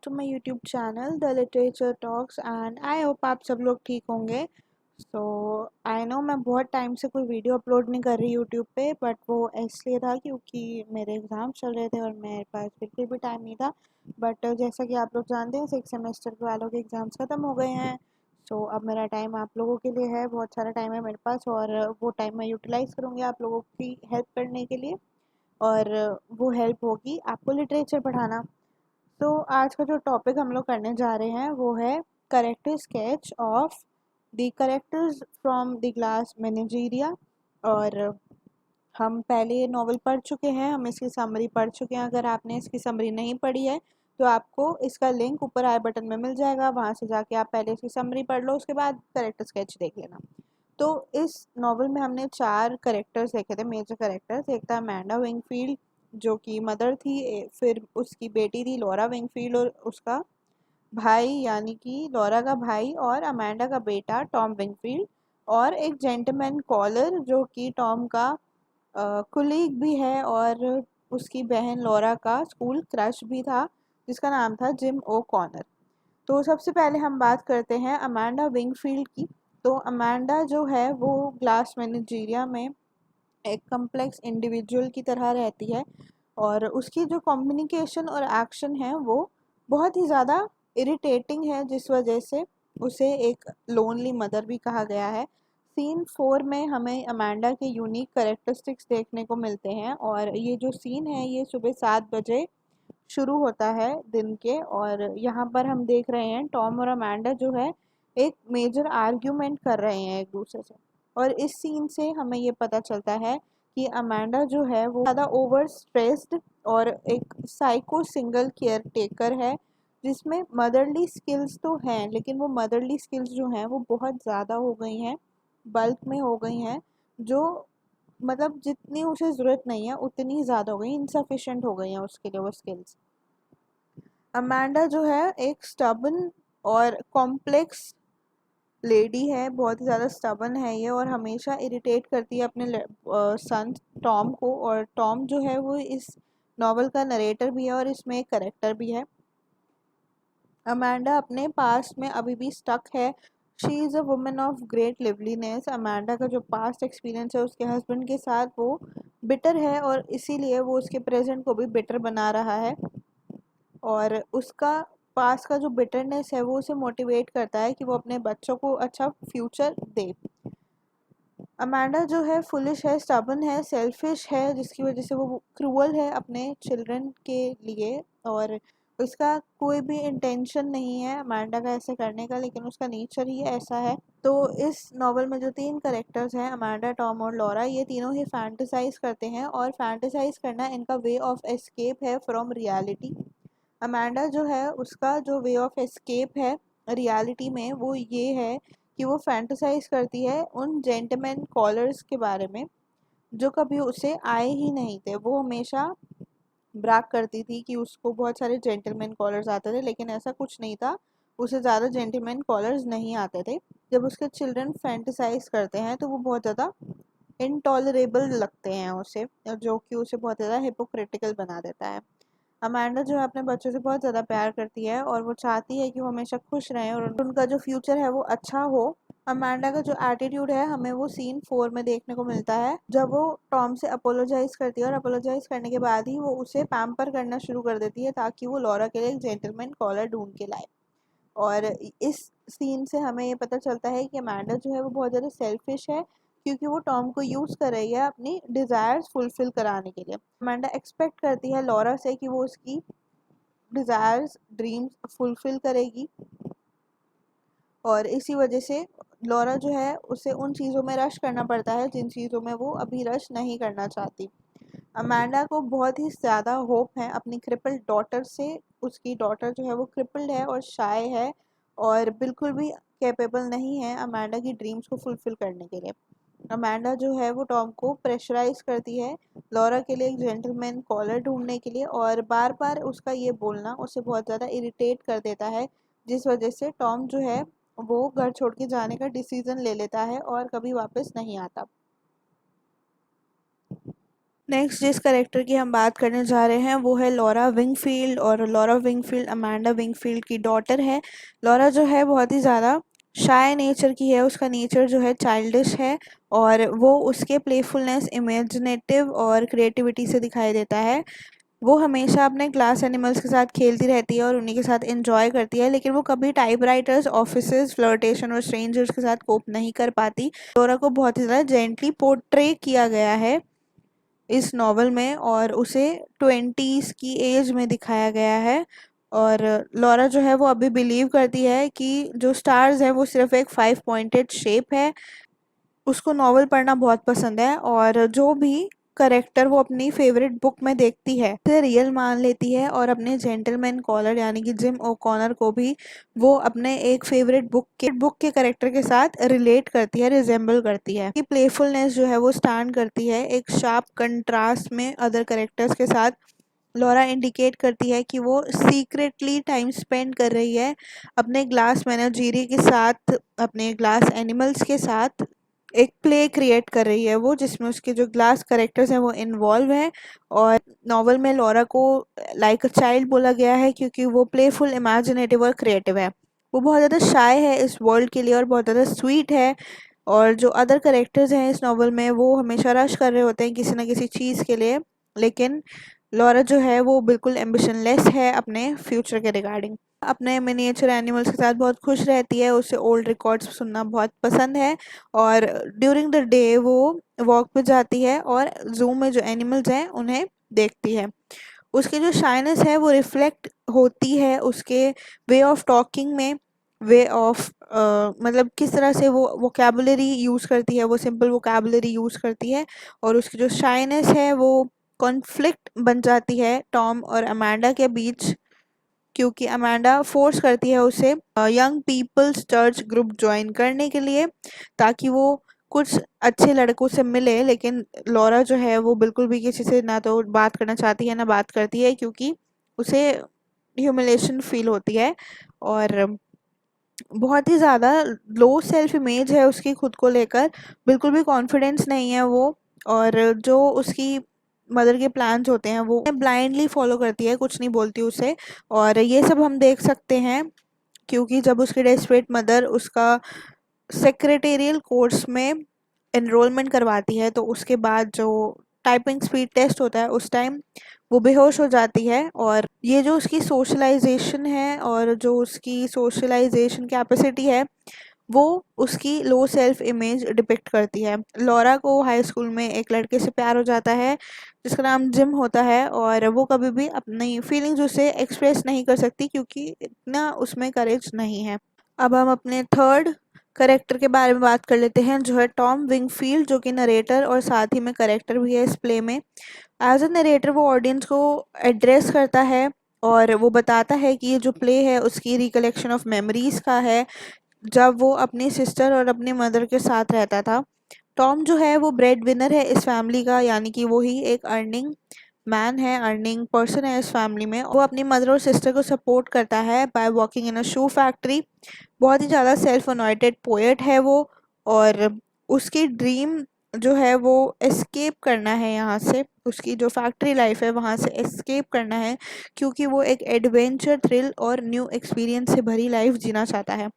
To my YouTube channel the Literature Talks and I hope आप सब लोग ठीक होंगे। सो आई नो मैं बहुत टाइम से कोई वीडियो अपलोड नहीं कर रही यूट्यूब पे, बट वो इसलिए था क्योंकि मेरे एग्ज़ाम चल रहे थे और मेरे पास बिल्कुल भी टाइम नहीं था। बट जैसा कि आप लोग जानते हैं, 6 सेमेस्टर के वालों के एग्ज़ाम्स ख़त्म हो गए हैं। सो अब मेरा टाइम आप लोगों के लिए है, बहुत सारा टाइम है मेरे पास और वो टाइम मैं यूटिलाइज़ करूँगी आप लोगों की हेल्प करने के लिए। और वो हेल्प होगी आपको लिटरेचर पढ़ाना। तो आज का जो टॉपिक हम लोग करने जा रहे हैं वो है character sketch of the characters from the glass menagerie. और हम पहले ये नॉवल पढ़ चुके हैं, हम इसकी समरी पढ़ चुके हैं। अगर आपने इसकी समरी नहीं पढ़ी है तो आपको इसका लिंक ऊपर आई बटन में मिल जाएगा, वहाँ से जाके आप पहले इसकी समरी पढ़ लो, उसके बाद करेक्टर स्केच देख लेना। तो इस नॉवल में हमने 4 करेक्टर्स देखे थे, मेजर करेक्टर्स। एक था अमेंडा विंगफील्ड जो कि मदर थी, फिर उसकी बेटी थी लॉरा विंगफील्ड और उसका भाई यानी कि लॉरा का भाई और अमेंडा का बेटा टॉम विंगफील्ड, और एक जेंटलमैन कॉलर जो कि टॉम का कुलीग भी है और उसकी बहन लॉरा का स्कूल क्रश भी था, जिसका नाम था जिम ओ कॉनर। तो सबसे पहले हम बात करते हैं अमेंडा विंगफील्ड की। तो अमेंडा जो है वो ग्लास मैनेजेरिया में एक कम्प्लेक्स इंडिविजुअल की तरह रहती है और उसकी जो कम्युनिकेशन और एक्शन है वो बहुत ही ज़्यादा इरिटेटिंग है, जिस वजह से उसे एक लोनली मदर भी कहा गया है। सीन 4 में हमें अमेंडा के यूनिक करेक्टरिस्टिक्स देखने को मिलते हैं और ये जो सीन है ये सुबह 7 बजे शुरू होता है दिन के। और यहाँ पर हम देख रहे हैं टॉम और अमेंडा जो है एक मेजर आर्ग्यूमेंट कर रहे हैं एक दूसरे से। और इस सीन से हमें ये पता चलता है कि अमेंडा जो है वो ज़्यादा ओवर स्ट्रेस्ड और एक साइको सिंगल केयर टेकर है, जिसमें मदरली स्किल्स तो हैं लेकिन वो मदरली स्किल्स जो हैं वो बहुत ज़्यादा हो गई हैं, बल्क में हो गई हैं, जो मतलब जितनी उसे ज़रूरत नहीं है उतनी ज़्यादा हो गई, इनसफिशेंट हो गई हैं उसके लिए वो स्किल्स। अमेंडा जो है एक स्टबन और कॉम्प्लेक्स लेडी है, बहुत ही ज़्यादा स्टबन है ये और हमेशा इरिटेट करती है अपने सन टॉम को। और टॉम जो है वो इस नॉवल का नरेटर भी है और इसमें एक करेक्टर भी है। अमेंडा अपने पास्ट में अभी भी स्टक है। She is a woman of great liveliness. Amanda का जो पास्ट एक्सपीरियंस है उसके हस्बैंड के साथ वो बिटर है और इसीलिए वो उसके प्रेजेंट को भी बिटर बना रहा है। और उसका पास का जो बिटरनेस है वो उसे मोटिवेट करता है कि वो अपने बच्चों को अच्छा फ्यूचर दे। अमेंडा जो है फुलिश है, स्टबन है, सेल्फिश है, जिसकी वजह से वो क्रूअल है अपने चिल्ड्रन के लिए और उसका कोई भी इंटेंशन नहीं है अमेंडा का ऐसे करने का, लेकिन उसका नेचर ही ऐसा है। तो इस नॉवल में जो 3 करेक्टर्स हैं अमेंडा, टॉम और लॉरा, ये तीनों ही फैंटेसाइज करते हैं और फैंटेसाइज करना इनका वे ऑफ एस्केप है फ्रॉम रियलिटी। अमेंडा जो है उसका जो वे ऑफ एस्केप है रियलिटी में वो ये है कि वो फैंटेसाइज करती है उन जेंटलमैन कॉलर्स के बारे में जो कभी उसे आए ही नहीं थे। वो हमेशा ब्राग करती थी कि उसको बहुत सारे जेंटलमैन कॉलर्स आते थे, लेकिन ऐसा कुछ नहीं था, उसे ज़्यादा जेंटलमैन कॉलर्स नहीं आते थे। जब उसके चिल्ड्रन फैंटेसाइज करते हैं तो वो बहुत ज़्यादा इनटॉलरेबल लगते हैं उसे, जो कि उसे बहुत ज़्यादा हिपोक्रिटिकल बना देता है। अमेंडा जो है अपने बच्चों से बहुत ज़्यादा प्यार करती है और वो चाहती है कि वो हमेशा खुश रहें और उनका जो फ्यूचर है वो अच्छा हो। अमेंडा का जो एटीट्यूड है हमें वो सीन 4 में देखने को मिलता है, जब वो टॉम से अपोलोजाइज करती है और अपोलोजाइज करने के बाद ही वो उसे पैम्पर करना शुरू कर देती है ताकि वो लॉरा के लिए एक जेंटलमैन कॉलर ढूंढ के लाए। और इस सीन से हमें ये पता चलता है कि अमेंडा जो है वो बहुत ज़्यादा सेल्फिश है, क्योंकि वो टॉम को यूज़ कर रही है अपनी डिज़ायर्स फुलफिल कराने के लिए। अमेंडा एक्सपेक्ट करती है लॉरा से कि वो उसकी डिज़ायर्स ड्रीम्स फुलफिल करेगी और इसी वजह से लॉरा जो है उसे उन चीज़ों में रश करना पड़ता है जिन चीज़ों में वो अभी रश नहीं करना चाहती। अमेंडा को बहुत ही ज़्यादा होप है अपनी क्रिपल्ड डॉटर से। उसकी डॉटर जो है वो क्रिपल्ड है और शाय है और बिल्कुल भी कैपेबल नहीं है अमेंडा की ड्रीम्स को फुलफिल करने के लिए। अमेंडा जो है वो टॉम को प्रेशराइज करती है लॉरा के लिए एक जेंटलमैन कॉलर ढूंढने के लिए और बार बार उसका ये बोलना उसे बहुत ज़्यादा इरिटेट कर देता है, जिस वजह से टॉम जो है वो घर छोड़ के जाने का डिसीज़न ले लेता है और कभी वापस नहीं आता। नेक्स्ट जिस करेक्टर की हम बात करने जा रहे हैं वो है लॉरा विंगफील्ड। और लॉरा विंगफील्ड अमांडा विंगफील्ड की डॉटर है। लॉरा जो है बहुत ही ज़्यादा शाय नेचर की है, उसका नेचर जो है चाइल्डिश है और वो उसके प्लेफुलनेस, इमेजिनेटिव और क्रिएटिविटी से दिखाई देता है। वो हमेशा अपने क्लास एनिमल्स के साथ खेलती रहती है और उन्हीं के साथ एंजॉय करती है, लेकिन वो कभी टाइपराइटर्स, ऑफिसेज, फ्लर्टेशन और स्ट्रेंजर्स के साथ कोप नहीं कर पाती। लॉरा को बहुत ही ज़्यादा जेंटली पोर्ट्रे किया गया है इस नॉवल में और उसे 20s की एज में दिखाया गया है। और लॉरा जो है वो अभी बिलीव करती है कि जो स्टार्स हैं वो सिर्फ एक 5 पॉइंटेड शेप है। उसको नॉवल पढ़ना बहुत पसंद है और जो भी करेक्टर वो अपनी फेवरेट बुक में देखती है उसे रियल मान लेती है और अपने जेंटलमैन कॉलर यानी कि जिम ओकॉनर को भी वो अपने एक फेवरेट बुक के करेक्टर के साथ रिलेट करती है, रिजेंबल करती है। कि प्लेफुलनेस जो है वो स्टैंड करती है एक शार्प कंट्रास्ट में अदर करेक्टर्स के साथ। लॉरा इंडिकेट करती है कि वो सीक्रेटली टाइम स्पेंड कर रही है अपने ग्लास मेनाजीरी के साथ, अपने ग्लास एनिमल्स के साथ एक प्ले क्रिएट कर रही है वो, जिसमें उसके जो ग्लास करेक्टर्स हैं वो इन्वॉल्व हैं। और नॉवल में लॉरा को लाइक अ चाइल्ड बोला गया है क्योंकि वो प्लेफुल, इमेजिनेटिव और क्रिएटिव है। वो बहुत ज़्यादा शाय है इस वर्ल्ड के लिए और बहुत ज़्यादा स्वीट है। और जो अदर करेक्टर्स हैं इस नॉवल में वो हमेशा रश कर रहे होते हैं किसी ना किसी चीज़ के लिए, लेकिन लॉरा जो है वो बिल्कुल एम्बिशनलेस है अपने फ्यूचर के रिगार्डिंग। अपने मिनिएचर एनिमल्स के साथ बहुत खुश रहती है, उसे ओल्ड रिकॉर्ड्स सुनना बहुत पसंद है और ड्यूरिंग द डे वो वॉक पे जाती है और जू में जो एनिमल्स हैं उन्हें देखती है। उसकी जो शाइनेस है वो रिफ्लेक्ट होती है उसके वे ऑफ टॉकिंग में, वे ऑफ मतलब किस तरह से वो वोकेबुलरी यूज़ करती है, वो सिंपल वोकेबुलरी यूज़ करती है। और उसकी जो शाइनेस है वो कॉन्फ्लिक्ट बन जाती है टॉम और अमांडा के बीच, क्योंकि अमांडा फोर्स करती है उसे young peoples church group join करने के लिए ताकि वो कुछ अच्छे लड़कों से मिले, लेकिन लॉरा जो है वो बिल्कुल भी किसी से ना तो बात करना चाहती है ना बात करती है क्योंकि उसे ह्यूमिलेशन फील होती है और बहुत ही ज़्यादा लो सेल्फ इमेज है उसकी खुद को लेकर, बिल्कुल भी कॉन्फिडेंस नहीं है वो। और जो उसकी मदर के प्लान्स होते हैं वो ब्लाइंडली फॉलो करती है, कुछ नहीं बोलती उसे। और ये सब हम देख सकते हैं क्योंकि जब उसकी डेस्परेट मदर उसका सेक्रेटेरियल कोर्स में एनरोलमेंट करवाती है तो उसके बाद जो टाइपिंग स्पीड टेस्ट होता है उस टाइम वो बेहोश हो जाती है। और ये जो उसकी सोशलाइजेशन है और जो उसकी सोशलाइजेशन कैपेसिटी है वो उसकी लो सेल्फ इमेज डिपिक्ट करती है। लॉरा को हाई स्कूल में एक लड़के से प्यार हो जाता है जिसका नाम जिम होता है और वो कभी भी अपनी फीलिंग्स उसे एक्सप्रेस नहीं कर सकती क्योंकि इतना उसमें करेज नहीं है। अब हम अपने थर्ड करेक्टर के बारे में बात कर लेते हैं जो है टॉम विंगफील्ड, जो कि नरेटर और साथ ही में करेक्टर भी है इस प्ले में। एज अ नरेटर वो ऑडियंस को एड्रेस करता है और वो बताता है कि ये जो प्ले है उसकी रिकलेक्शन ऑफ मेमोरीज का है जब वो अपनी सिस्टर और अपनी मदर के साथ रहता था। टॉम जो है वो ब्रेड विनर है इस फैमिली का, यानी कि वो ही एक अर्निंग मैन है, अर्निंग पर्सन है इस फैमिली में। वो अपनी मदर और सिस्टर को सपोर्ट करता है by working in a shoe factory. बहुत ही ज़्यादा सेल्फ अनॉइटेड पोएट है वो और उसकी ड्रीम जो है वो एस्केप करना है यहाँ से, उसकी जो फैक्ट्री लाइफ है वहाँ से एस्केप करना है क्योंकि वो एक एडवेंचर, थ्रिल और न्यू एक्सपीरियंस से भरी लाइफ जीना चाहता है।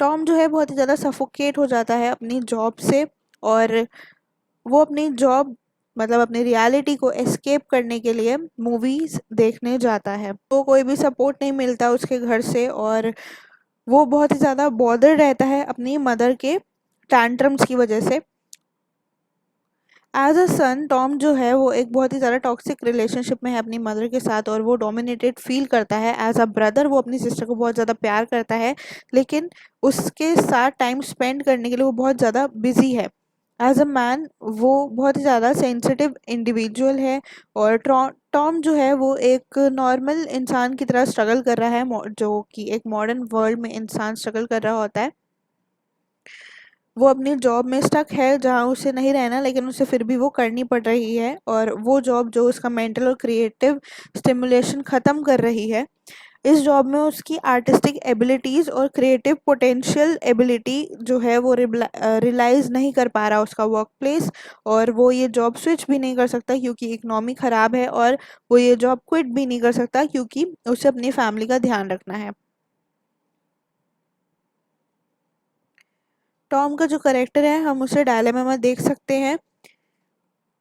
टॉम जो है बहुत ही ज़्यादा सफोकेट हो जाता है अपनी जॉब से और वो अपनी जॉब मतलब अपनी रियलिटी को एस्केप करने के लिए मूवीज देखने जाता है। तो कोई भी सपोर्ट नहीं मिलता उसके घर से और वो बहुत ही ज़्यादा बॉदर रहता है अपनी मदर के टैंट्रम्स की वजह से। एज अ सन टॉम जो है वो एक बहुत ही ज़्यादा टॉक्सिक रिलेशनशिप में है अपनी मदर के साथ और वो डोमिनेटेड फील करता है। एज अ ब्रदर वो अपनी सिस्टर को बहुत ज़्यादा प्यार करता है लेकिन उसके साथ टाइम स्पेंड करने के लिए वो बहुत ज़्यादा बिजी है। एज अ मैन वो बहुत ही ज़्यादा सेंसिटिव इंडिविजुअल है और टॉम जो है वो एक नॉर्मल इंसान की तरह स्ट्रगल कर रहा है जो कि एक मॉडर्न वर्ल्ड में इंसान स्ट्रगल कर रहा होता है। वो अपनी जॉब में स्टक है जहाँ उसे नहीं रहना, लेकिन उसे फिर भी वो करनी पड़ रही है और वो जॉब जो उसका मेंटल और क्रिएटिव स्टिमुलेशन ख़त्म कर रही है। इस जॉब में उसकी आर्टिस्टिक एबिलिटीज़ और क्रिएटिव पोटेंशियल एबिलिटी जो है वो रियलाइज़ नहीं कर पा रहा उसका वर्क प्लेस, और वो ये जॉब स्विच भी नहीं कर सकता क्योंकि इकनॉमी ख़राब है, और वो ये जॉब क्विट भी नहीं कर सकता क्योंकि उसे अपनी फैमिली का ध्यान रखना है। टॉम का जो करेक्टर है हम उसे डायलेमा में देख सकते हैं।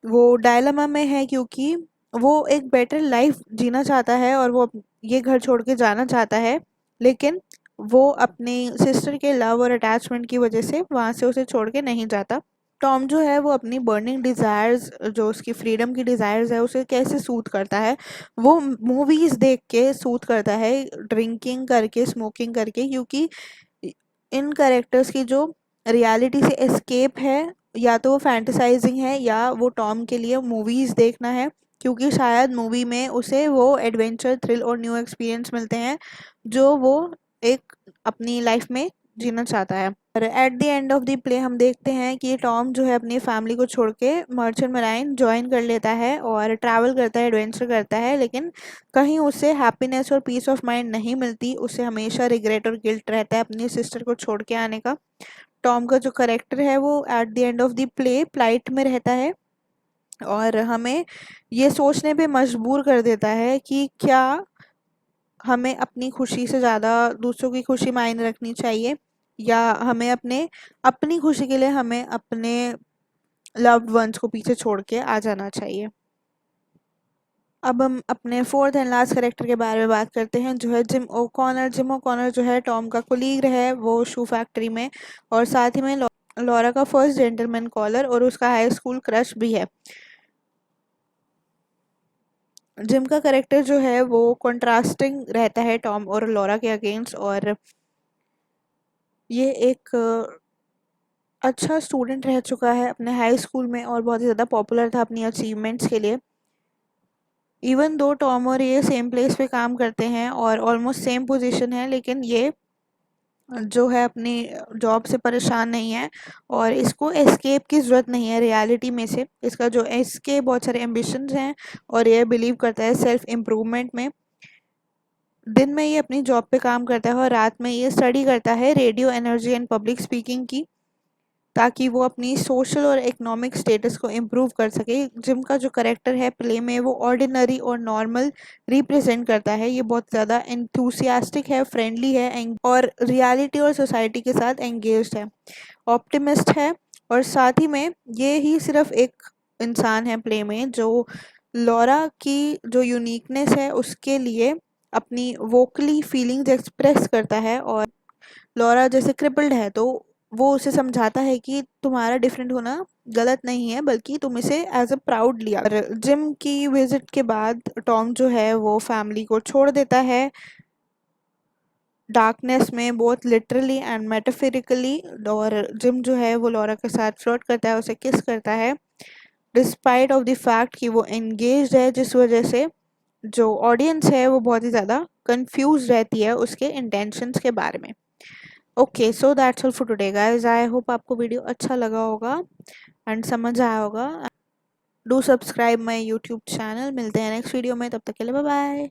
वो डायलेमा में है क्योंकि वो एक बेटर लाइफ जीना चाहता है और वो ये घर छोड़ के जाना चाहता है, लेकिन वो अपनी सिस्टर के लव और अटैचमेंट की वजह से वहाँ से उसे छोड़ के नहीं जाता। टॉम जो है वो अपनी बर्निंग डिज़ायर्स, जो उसकी फ्रीडम की डिज़ायर्स है, उसे कैसे सूट करता है, वो मूवीज़ देख के सूट करता है, ड्रिंकिंग करके, स्मोकिंग करके, क्योंकि इन कैरेक्टर्स की जो रियलिटी से एस्केप है, या तो वो फैंटेसाइजिंग है या वो टॉम के लिए मूवीज़ देखना है, क्योंकि शायद मूवी में उसे वो एडवेंचर, थ्रिल और न्यू एक्सपीरियंस मिलते हैं जो वो एक अपनी लाइफ में जीना चाहता है। और eight the end of the play हम देखते हैं कि टॉम जो है अपनी फैमिली को छोड़ के मर्चेंट मराइन ज्वाइन कर लेता है और ट्रैवल करता है, एडवेंचर करता है, लेकिन कहीं उसे हैप्पीनेस और पीस ऑफ माइंड नहीं मिलती। उसे हमेशा रिग्रेट और गिल्ट रहता है अपनी सिस्टर को छोड़ के आने का। टॉम का जो करेक्टर है वो at the end of the play plight में रहता है और हमें ये सोचने पे मजबूर कर देता है कि क्या हमें अपनी खुशी से ज़्यादा दूसरों की खुशी मायने रखनी चाहिए, या हमें अपनी खुशी के लिए हमें अपने लव्ड वंस को पीछे छोड़ के आ जाना चाहिए। अब हम अपने फोर्थ एंड लास्ट करेक्टर के बारे में बात करते हैं, जो है जिम ओकॉनर। जिम ओकॉनर जो है टॉम का कोलीग है वो शू फैक्ट्री में, और साथ ही में लॉरा का फर्स्ट जेंटलमैन कॉलर और उसका हाई स्कूल क्रश भी है। जिम का करेक्टर जो है वो कंट्रास्टिंग रहता है टॉम और लॉरा के अगेंस्ट, और ये एक अच्छा स्टूडेंट रह चुका है अपने हाई स्कूल में और बहुत ही ज़्यादा पॉपुलर था अपनी अचीवमेंट्स के लिए। इवन दो टॉम और ये सेम प्लेस पे काम करते हैं और ऑलमोस्ट सेम पोजीशन है, लेकिन ये जो है अपनी जॉब से परेशान नहीं है और इसको एस्केप की ज़रूरत नहीं है रियलिटी में से। इसका जो इसके बहुत सारे एम्बिशंस हैं और ये बिलीव करता है सेल्फ इम्प्रूवमेंट में। दिन में ये अपनी जॉब पे काम करता है और रात में ये स्टडी करता है radio energy and public speaking की, ताकि वो अपनी सोशल और इकोनॉमिक स्टेटस को इम्प्रूव कर सके। जिम का जो करेक्टर है प्ले में वो ऑर्डिनरी और नॉर्मल रिप्रेजेंट करता है। ये बहुत ज़्यादा एंथुसियास्टिक है, फ्रेंडली है और रियलिटी और सोसाइटी के साथ एंगेज्ड है, ऑप्टिमिस्ट है, और साथ ही में ये ही सिर्फ एक इंसान है प्ले में जो लॉरा की जो यूनिकनेस है उसके लिए अपनी वोकली फीलिंग्स एक्सप्रेस करता है। और लॉरा जैसे क्रिपल्ड है तो वो उसे समझाता है कि तुम्हारा डिफरेंट होना गलत नहीं है, बल्कि तुम इसे एज अ प्राउड लिया। और जिम की विजिट के बाद टॉम जो है वो फैमिली को छोड़ देता है डार्कनेस में, बहुत लिटरली एंड मेटाफिरिकली। और जिम जो है वो लॉरा के साथ फ्लर्ट करता है, उसे किस करता है डिस्पाइट ऑफ द फैक्ट कि वो एंगेज्ड है, जिस वजह से जो ऑडियंस है वो बहुत ही ज़्यादा कंफ्यूज रहती है उसके इंटेंशंस के बारे में। Okay, so that's all for today guys. I hope आपको वीडियो अच्छा लगा होगा एंड समझ आया होगा। Do subscribe my YouTube channel. मिलते हैं नेक्स्ट वीडियो में, तब तक के लिए बाय बाय।